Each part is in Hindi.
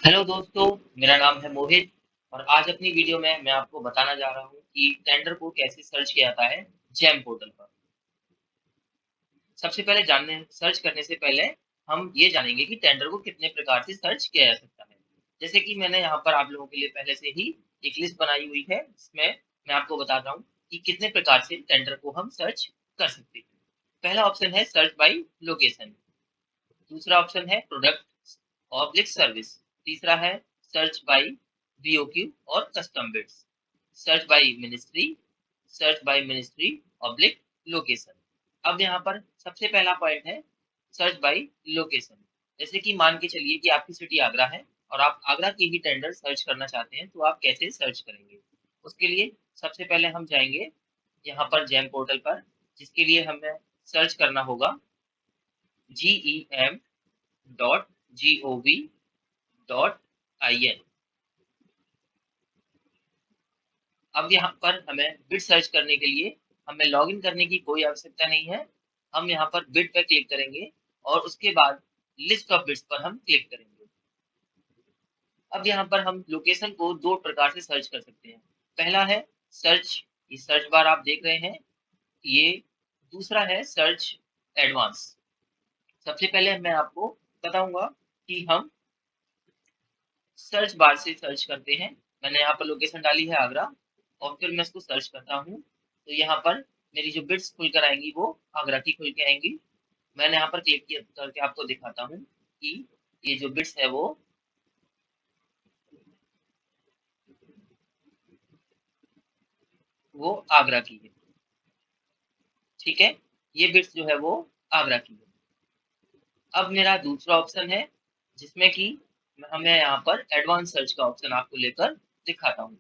हेलो दोस्तों, मेरा नाम है मोहित और आज अपनी वीडियो में मैं आपको बताना जा रहा हूँ कि टेंडर को कैसे सर्च किया जाता है जैम पोर्टल पर। सबसे पहले जानने सर्च करने से पहले हम ये जानेंगे कि टेंडर को कितने प्रकार से सर्च किया जा सकता है। जैसे कि मैंने यहाँ पर आप लोगों के लिए पहले से ही एक लिस्ट बनाई हुई है, जिसमें मैं आपको बताता हूँ कि कितने प्रकार से टेंडर को हम सर्च कर सकते हैं। पहला ऑप्शन है सर्च बाई लोकेशन, दूसरा ऑप्शन है प्रोडक्ट ऑब्लिक सर्विस, तीसरा है सर्च बाय बीओक्यू और custom bits, search by ministry oblique location. अब यहाँ पर सबसे पहला पॉइंट है सर्च बाय लोकेशन। जैसे कि मान के चलिए कि आपकी सिटी आगरा है और आप आगरा की ही टेंडर सर्च करना चाहते हैं, तो आप कैसे सर्च करेंगे? उसके लिए सबसे पहले हम जाएंगे यहाँ पर जैम पोर्टल पर, जिसके लिए हमें सर्च करना होगा GEM.gov.in। अब यहाँ पर हमें बिट सर्च करने के लिए हमें लॉगिन करने की कोई आवश्यकता नहीं है। हम यहाँ पर बिट पर क्लिक करेंगे और उसके बाद लिस्ट ऑफ बिट्स पर हम क्लिक करेंगे। अब यहाँ पर हम लोकेशन को दो प्रकार से सर्च कर सकते हैं। पहला है सर्च, ये सर्च बार आप देख रहे हैं ये। दूसरा है सर्च एडवांस। सबसे पहले मैं आपको बताऊंगा कि हम सर्च बार से सर्च करते हैं। मैंने यहाँ पर लोकेशन डाली है आगरा और फिर मैं इसको सर्च करता हूँ, तो यहाँ पर मेरी जो बिट्स खुल कर आएंगी वो आगरा की खुल के आएंगी। मैंने यहाँ पर क्लिक करके आपको दिखाता हूँ कि ये जो बिट्स है वो आगरा की है। ठीक है, ये बिट्स जो है वो आगरा की है। अब मेरा दूसरा ऑप्शन है जिसमें कि हमें यहाँ पर एडवांस सर्च का ऑप्शन आपको लेकर दिखाता हूँ।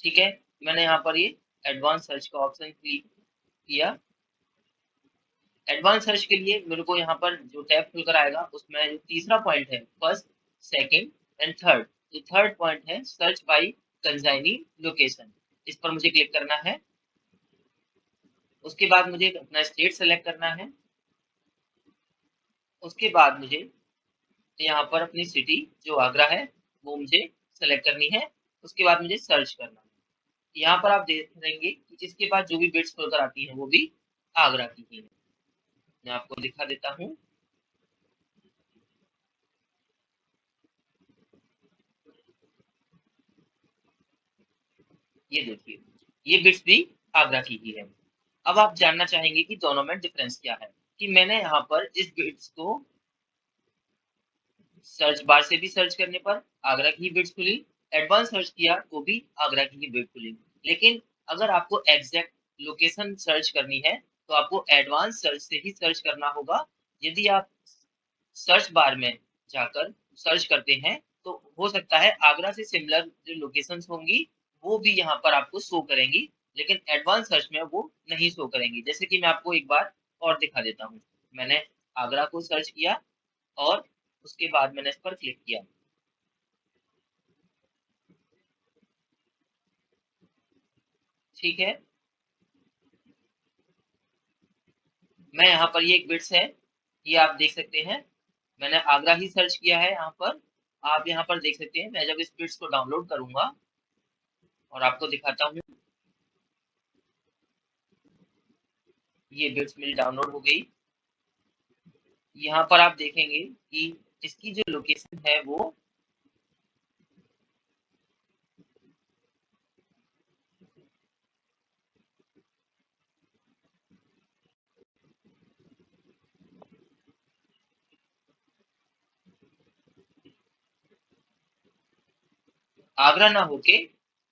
ठीक है, मैंने यहाँ पर ये एडवांस सर्च का ऑप्शन क्लिक किया। एडवांस सर्च के लिए मेरे को यहाँ पर जो टैब खुलकर आएगा उसमें जो तीसरा पॉइंट है फर्स्ट, सेकंड एंड थर्ड, जो थर्ड पॉइंट है सर्च बाय कंजाइनी लोकेशन, इस पर मुझे क्लिक करना है। उसके बाद मुझे अपना स्टेट सेलेक्ट करना है। उसके बाद मुझे यहाँ पर अपनी सिटी जो आगरा है वो मुझे सेलेक्ट करनी है। उसके बाद मुझे सर्च करना है। यहाँ पर आप देख रहेंगे कि इसके बाद जो भी बिट्स खुलकर आती है वो भी आगरा की ही है। मैं आपको दिखा देता हूँ। ये देखिए, ये बिट्स भी आगरा की ही है। अब आप जानना चाहेंगे कि दोनों में डिफरेंस क्या है। कि मैंने यहाँ पर इस बिट्स को सर्च बार से भी सर्च करने पर आगरा की ही बिट्स खुली, एडवांस सर्च किया तो भी आगरा की ही बिट खुली। लेकिन अगर आपको एग्जैक्ट लोकेशन सर्च करनी है तो आपको एडवांस सर्च से ही सर्च करना होगा। यदि आप सर्च बार में जाकर सर्च करते हैं तो हो सकता है आगरा से सिमिलर जो लोकेशंस होंगी वो भी यहाँ पर आपको शो करेंगी, लेकिन एडवांस सर्च में वो नहीं शो करेंगी। जैसे कि मैं आपको एक बार और दिखा देता हूँ। मैंने आगरा को सर्च किया और उसके बाद मैंने इस पर क्लिक किया। ठीक है, मैं यहाँ पर ये एक बिट्स है, ये आप देख सकते हैं। मैंने आगरा ही सर्च किया है यहाँ पर। आप यहाँ पर देख सकते हैं, मैं जब इस बिट्स को डाउनलोड करूंगा और आपको दिखाता हूँ, ये बिट्स मेरी डाउनलोड हो गई। यहाँ पर आप देखेंगे कि इसकी जो लोकेशन है वो आगरा ना होके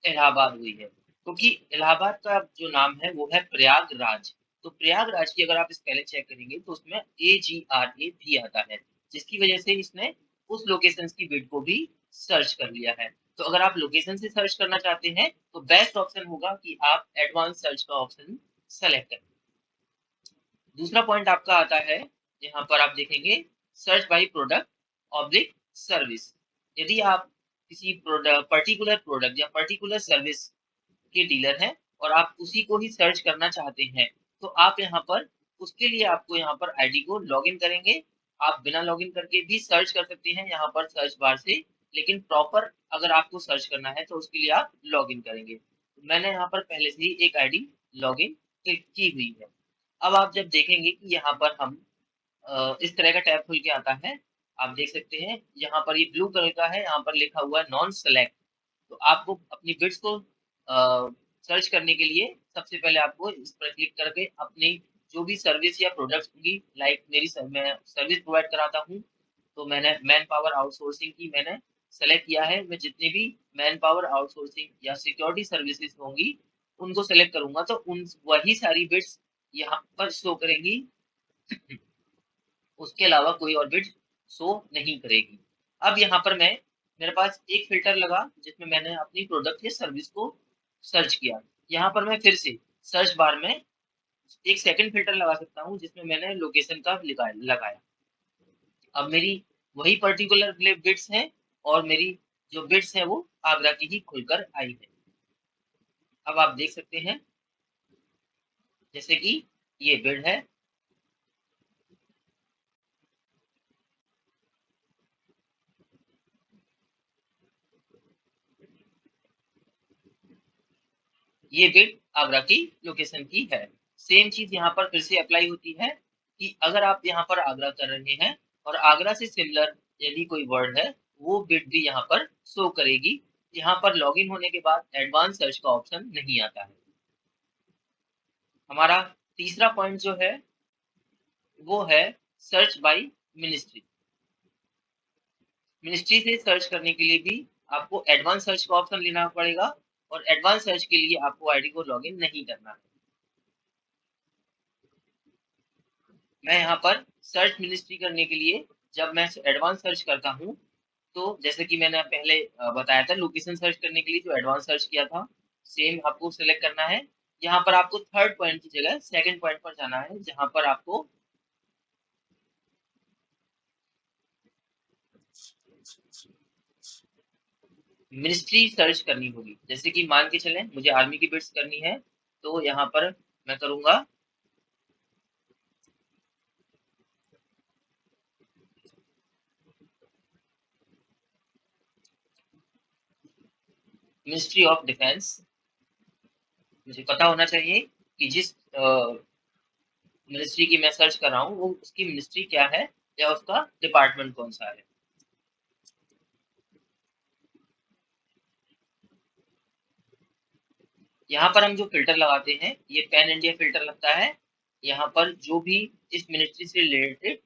इलाहाबाद हुई है, क्योंकि इलाहाबाद का जो नाम है वो है प्रयागराज। तो प्रयागराज की अगर आप स्पेलिंग चेक करेंगे तो उसमें AGRA भी आता है, जिसकी वजह से इसने उस लोकेशन की बिट को भी सर्च कर लिया है। तो अगर आप लोकेशन से सर्च करना चाहते हैं तो बेस्ट ऑप्शन होगा कि आप एडवांस सर्च का ऑप्शन सेलेक्ट करें। दूसरा पॉइंट आपका आता है, यहाँ पर आप देखेंगे search by product oblique service. यदि आप किसी प्रोडक्ट पर्टिकुलर प्रोडक्ट या पर्टिकुलर सर्विस के डीलर हैं और आप उसी को ही सर्च करना चाहते हैं, तो आप यहाँ पर उसके लिए आपको यहाँ पर आईडी को लॉगिन करेंगे। आप बिना लॉगिन करके भी सर्च कर सकते हैं यहाँ पर सर्च बार से, लेकिन प्रॉपर अगर आपको सर्च करना है तो उसके लिए आप लॉगिन करेंगे। मैंने यहाँ पर पहले से ही एक आईडी लॉगिन की हुई है। अब आप जब देखेंगे कि यहाँ पर हम इस तरह का टैब खुल के आता है। आप देख सकते हैं यहाँ पर ये ब्लू कलर का है, यहाँ पर लिखा हुआ है नॉन सेलेक्ट। तो आपको अपनी बिट्स को सर्च करने के लिए सबसे पहले आपको इस पर क्लिक करके अपनी जो भी सर्विस या प्रोडक्ट्स होंगी, लाइक मैं सर्विस प्रोवाइड कराता हूँ, तो मैंने मैन पावर आउटसोर्सिंग की मैंने सेलेक्ट किया है। मैं जितनी भी मैन पावर आउटसोर्सिंग या सिक्योरिटी सर्विसेज होंगी उनको सेलेक्ट करूंगा, तो उन वही सारी बिट्स यहाँ पर शो करेंगी। उसके अलावा कोई और बिट शो नहीं करेगी। अब यहाँ पर मेरे पास एक फिल्टर लगा जिसमें मैंने अपनी प्रोडक्ट या सर्विस को सर्च किया। यहाँ पर मैं फिर से सर्च बार में एक सेकंड फिल्टर लगा सकता हूँ जिसमें मैंने लोकेशन का लगाया। अब मेरी वही पर्टिकुलर बिट्स हैं और मेरी जो बिट्स हैं वो आगरा की ही खुलकर आई है। अब आप देख सकते हैं जैसे कि ये बिड है, ये बिट आगरा की लोकेशन की है। सेम चीज यहाँ पर फिर से अप्लाई होती है कि अगर आप यहाँ पर आगरा कर रहे हैं और आगरा से सिमिलर यदि कोई वर्ड है वो बिट भी यहाँ पर शो करेगी। यहाँ पर लॉगिन होने के बाद एडवांस सर्च का ऑप्शन नहीं आता है। हमारा तीसरा पॉइंट जो है वो है सर्च बाय मिनिस्ट्री। मिनिस्ट्री से सर्च करने के लिए भी आपको एडवांस सर्च का ऑप्शन लेना पड़ेगा और एडवांस सर्च के लिए आपको आईडी को लॉगिन नहीं करना है। मैं यहाँ पर सर्च मिनिस्ट्री करने के लिए जब मैं एडवांस सर्च करता हूँ तो जैसे कि मैंने पहले बताया था लोकेशन सर्च करने के लिए जो एडवांस सर्च किया था, सेम आपको सिलेक्ट करना है। यहाँ पर आपको थर्ड पॉइंट की जगह सेकंड पॉइंट पर जाना है जहाँ पर आपको मिनिस्ट्री सर्च करनी होगी। जैसे कि मान के चलें मुझे आर्मी की बिट्स करनी है तो यहाँ पर मैं करूंगा मिनिस्ट्री ऑफ डिफेंस। मुझे पता होना चाहिए कि जिस मिनिस्ट्री की मैं सर्च कर रहा हूँ वो उसकी मिनिस्ट्री क्या है या उसका डिपार्टमेंट कौन सा है। यहाँ पर हम जो फिल्टर लगाते हैं ये पैन इंडिया फिल्टर लगता है। यहाँ पर जो भी इस मिनिस्ट्री से रिलेटेड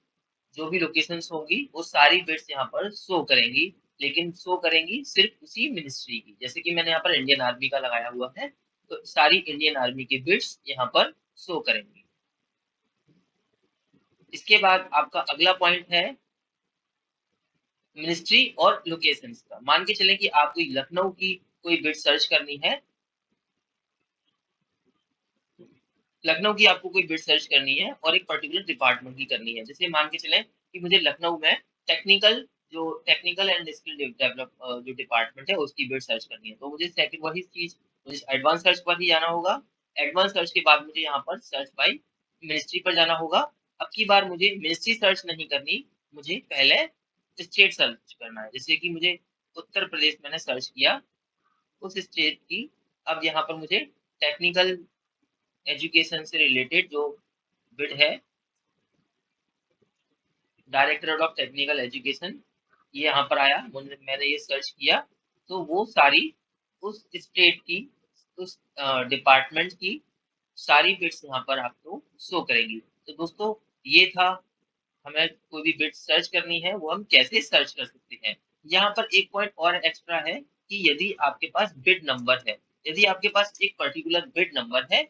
जो भी लोकेशंस होंगी वो सारी बिट्स यहाँ पर शो करेंगी, लेकिन शो करेंगी सिर्फ उसी मिनिस्ट्री की। जैसे कि मैंने यहाँ पर इंडियन आर्मी का लगाया हुआ है तो सारी इंडियन आर्मी की बिट्स यहाँ पर शो करेंगी। इसके बाद आपका अगला पॉइंट है मिनिस्ट्री और लोकेशंस का। मान के चलें कि आपको लखनऊ की कोई बिट सर्च करनी है, लखनऊ की आपको कोई बिट सर्च करनी है और एक पर्टिकुलर डिपार्टमेंट की करनी है। जैसे मान के चलें कि मुझे लखनऊ में टेक्निकल एंड स्किल डेवलप जो डिपार्टमेंट है उसकी बिट सर्च करनी है, तो मुझे सेकंड वही चीज मुझे एडवांस सर्च पर ही जाना होगा। एडवांस सर्च के बाद मुझे यहाँ पर सर्च बाय मिनिस्ट्री पर जाना होगा। अब की बार मुझे मिनिस्ट्री सर्च नहीं करनी, मुझे पहले स्टेट सर्च करना है। जैसे कि मुझे उत्तर प्रदेश मैंने सर्च किया, उस स्टेट की अब यहाँ पर मुझे टेक्निकल एजुकेशन से रिलेटेड जो बिड है डायरेक्टरेट ऑफ टेक्निकल एजुकेशन, ये यहाँ पर आया, मैंने ये सर्च किया तो वो सारी उस स्टेट की उस डिपार्टमेंट की सारी बिट्स यहाँ पर आपको शो करेंगी। तो दोस्तों ये था हमें कोई भी बिट सर्च करनी है वो हम कैसे सर्च कर सकते हैं। यहाँ पर एक पॉइंट और एक्स्ट्रा है कि यदि आपके पास बिट नंबर है, यदि आपके पास एक पर्टिकुलर बिट नंबर है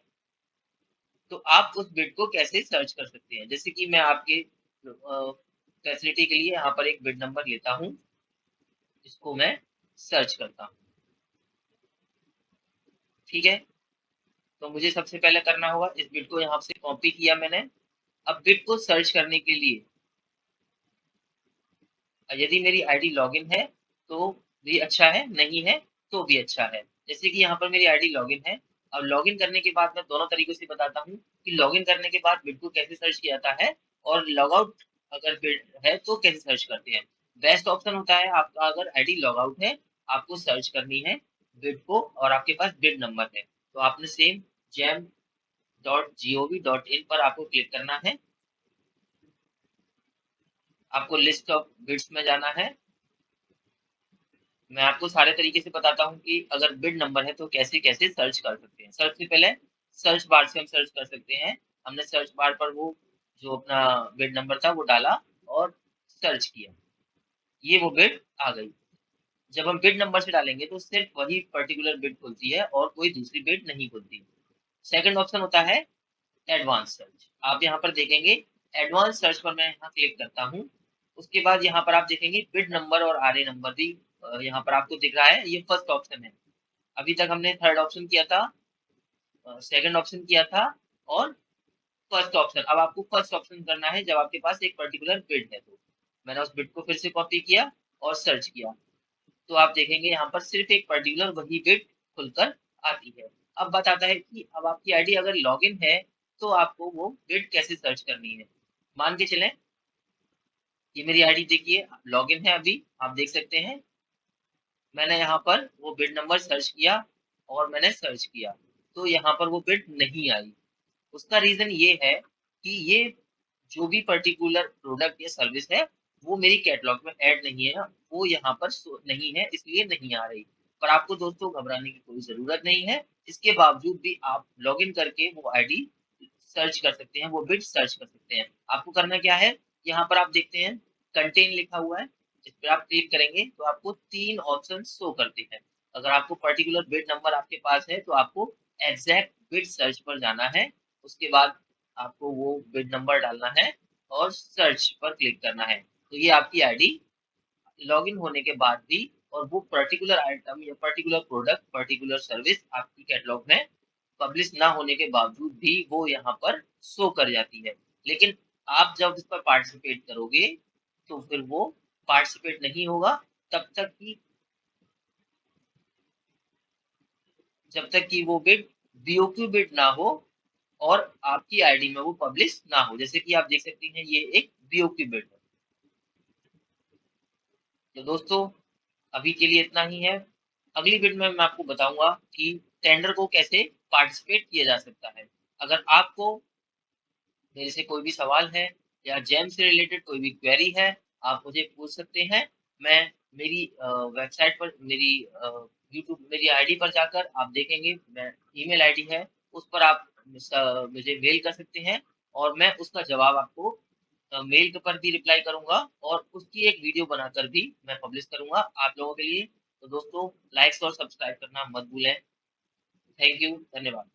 तो आप उस बिट को कैसे सर्च कर सकते हैं। जैसे कि मैं आपके फैसिलिटी के लिए यहाँ पर एक बिट नंबर लेता हूँ, इसको मैं सर्च करता हूँ। ठीक है, तो मुझे सबसे पहले करना होगा इस बिट को यहाँ से कॉपी किया मैंने। अब बिट को सर्च करने के लिए यदि मेरी आईडी लॉगिन है तो भी अच्छा है, नहीं है तो भी अच्छा है। जैसे कि यहाँ पर मेरी आईडी लॉगिन है। अब लॉगिन करने के बाद मैं दोनों तरीकों से बताता हूँ कि लॉगिन करने के बाद बिट को कैसे सर्च किया जाता है और लॉग आउट अगर बिट है तो कैसे सर्च करते हैं। बेस्ट ऑप्शन होता है आपका अगर आईडी लॉग आउट है, आपको सर्च करनी है बिड को और आपके पास बिड नंबर है, तो आपने सेम gem.gov.in पर आपको क्लिक करना है। आपको लिस्ट ऑफ बिड्स में जाना है। मैं आपको सारे तरीके से बताता हूँ कि अगर बिड नंबर है तो कैसे-कैसे सर्च कर सकते हैं। सबसे पहले सर्च बार से हम सर्च कर सकते हैं। हमने सर्च बार पर वो जो अपना बिड नंबर था वो डाला और सर्च किया। ये वो बिड आ गई। जब हम बिड नंबर से डालेंगे तो सिर्फ वही पर्टिकुलर बिड खुलती है और कोई दूसरी बिड नहीं खुलती। सेकंड ऑप्शन होता है एडवांस सर्च। आप यहाँ पर देखेंगे एडवांस सर्च पर मैं यहाँ क्लिक करता हूँ। उसके बाद यहाँ पर आप देखेंगे बिड नंबर और आरए नंबर भी यहाँ पर आपको दिख रहा है। ये फर्स्ट ऑप्शन है। अभी तक हमने थर्ड ऑप्शन किया था, सेकंड ऑप्शन किया था और फर्स्ट ऑप्शन। अब आपको फर्स्ट ऑप्शन करना है जब आपके पास एक पर्टिकुलर बिड है तो। मैंने उस बिड को फिर से कॉपी किया और सर्च किया। तो आप देखेंगे यहाँ पर सिर्फ एक पर्टिकुलर वही बिट खुलकर आती है। अब बात आता है कि अब आपकी आईडी अगर लॉगिन है तो आपको वो बिट कैसे सर्च करनी है। मान के चलें ये मेरी आईडी देखिए लॉगिन है, अभी आप देख सकते हैं मैंने यहाँ पर वो बिट नंबर सर्च किया और मैंने सर्च किया तो यहाँ पर वो बिट नहीं आई। उसका रीजन ये है कि ये जो भी पर्टिकुलर प्रोडक्ट या सर्विस है वो मेरी कैटलॉग में ऐड नहीं है, वो यहाँ पर नहीं है इसलिए नहीं आ रही। पर आपको दोस्तों घबराने की कोई जरूरत नहीं है। इसके बावजूद भी आप लॉगिन करके वो आईडी सर्च कर सकते हैं, वो बिट सर्च कर सकते हैं। आपको करना क्या है, यहाँ पर आप देखते हैं कंटेन लिखा हुआ है, इस पर आप क्लिक करेंगे तो आपको 3 ऑप्शन शो करते हैं। अगर आपको पर्टिकुलर बिट नंबर आपके पास है तो आपको एग्जैक्ट बिट सर्च पर जाना है। उसके बाद आपको वो बिड नंबर डालना है और सर्च पर क्लिक करना है। तो ये आपकी आईडी लॉगिन होने के बाद भी और वो पर्टिकुलर आइटम या पर्टिकुलर प्रोडक्ट, पर्टिकुलर सर्विस आपकी कैटलॉग में पब्लिश ना होने के बावजूद भी वो यहाँ पर शो कर जाती है। लेकिन आप जब इस पर पार्टिसिपेट करोगे तो फिर वो पार्टिसिपेट नहीं होगा तब तक कि जब तक कि वो बिड बीओक्यू बिड ना हो और आपकी आईडी में वो पब्लिश ना हो। जैसे कि आप देख सकते हैं ये एक बीओक्यू बिड है। तो दोस्तों अभी के लिए इतना ही है। अगली वीडियो में मैं आपको बताऊंगा कि टेंडर को कैसे पार्टिसिपेट किया जा सकता है। अगर आपको मेरे से कोई भी सवाल है या जेम से रिलेटेड कोई भी क्वेरी है, आप मुझे पूछ सकते हैं। मैं मेरी वेबसाइट पर मेरी यूट्यूब मेरी आईडी पर जाकर आप देखेंगे मैं ईमेल आईडी है उस पर आप मुझे मेल कर सकते हैं और मैं उसका जवाब आपको मेल के पर भी रिप्लाई करूंगा और उसकी एक वीडियो बनाकर भी मैं पब्लिश करूंगा आप लोगों के लिए। तो दोस्तों लाइक्स और सब्सक्राइब करना मत भूलें। थैंक यू, धन्यवाद।